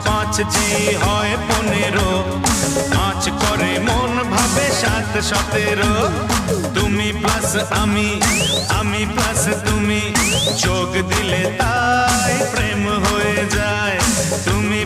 পাঁচ জি হয় 15, 5 করে মন ভাবে 7 17। তুমি প্লাস আমি, আমি প্লাস তুমি, যোগ দিলে তাই প্রেম হয়ে যায়। তুমি